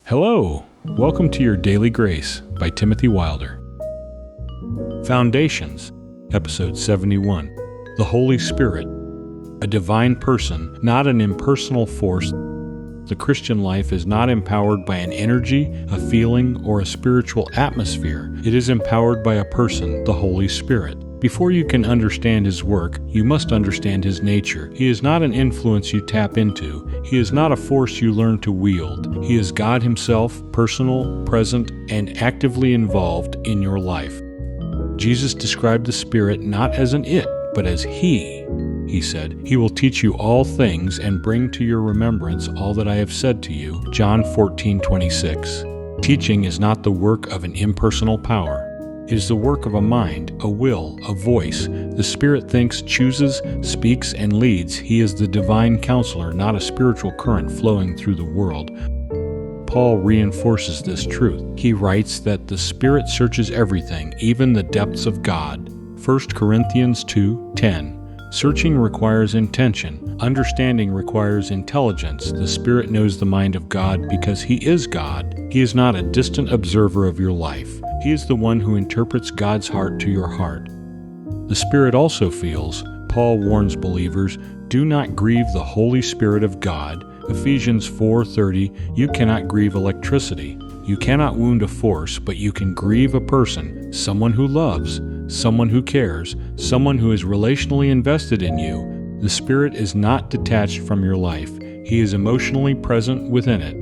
Hello, welcome to your Daily Grace by Timothy Wilder. Foundations, Episode 71. The Holy Spirit, a divine person, not an impersonal force. The Christian life is not empowered by an energy, a feeling, or a spiritual atmosphere. It is empowered by a person, the Holy Spirit. Before you can understand His work, you must understand His nature. He is not an influence you tap into. He is not a force you learn to wield. He is God Himself, personal, present, and actively involved in your life. Jesus described the Spirit not as an it, but as He. He said, "He will teach you all things and bring to your remembrance all that I have said to you." John 14:26. Teaching is not the work of an impersonal power. It is the work of a mind, a will, a voice. The Spirit thinks, chooses, speaks, and leads. He is the divine counselor, not a spiritual current flowing through the world. Paul reinforces this truth. He writes that the Spirit searches everything, even the depths of God. 1 Corinthians 2:10. Searching requires intention. Understanding requires intelligence. The Spirit knows the mind of God because He is God. He is not a distant observer of your life. He is the one who interprets God's heart to your heart. The Spirit also feels. Paul warns believers, do not grieve the Holy Spirit of God. Ephesians 4:30, you cannot grieve electricity. You cannot wound a force, but you can grieve a person, someone who loves, someone who cares, someone who is relationally invested in you. The Spirit is not detached from your life. He is emotionally present within it,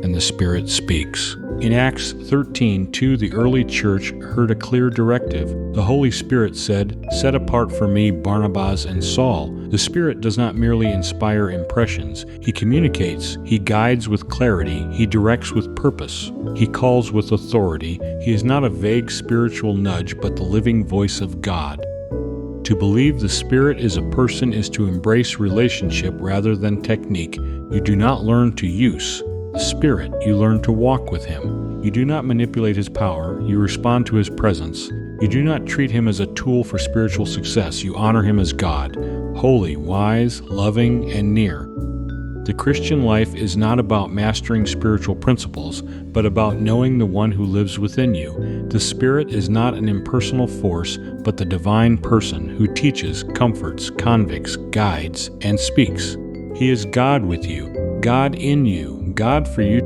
and the Spirit speaks. In Acts 13:2, the early church heard a clear directive. The Holy Spirit said, "Set apart for me Barnabas and Saul." The Spirit does not merely inspire impressions. He communicates. He guides with clarity. He directs with purpose. He calls with authority. He is not a vague spiritual nudge, but the living voice of God. To believe the Spirit is a person is to embrace relationship rather than technique. You do not learn to use the Spirit, you learn to walk with Him. You do not manipulate His power, you respond to His presence. You do not treat Him as a tool for spiritual success, you honor Him as God, holy, wise, loving, and near. The Christian life is not about mastering spiritual principles, but about knowing the one who lives within you. The Spirit is not an impersonal force, but the divine person who teaches, comforts, convicts, guides, and speaks. He is God with you, God in you, God for you.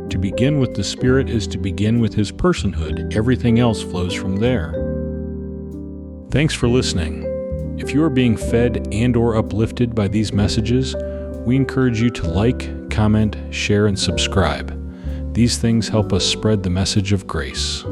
To begin with the Spirit is to begin with His personhood. Everything else flows from there. Thanks for listening. If you are being fed and/or uplifted by these messages, we encourage you to like, comment, share, and subscribe. These things help us spread the message of grace.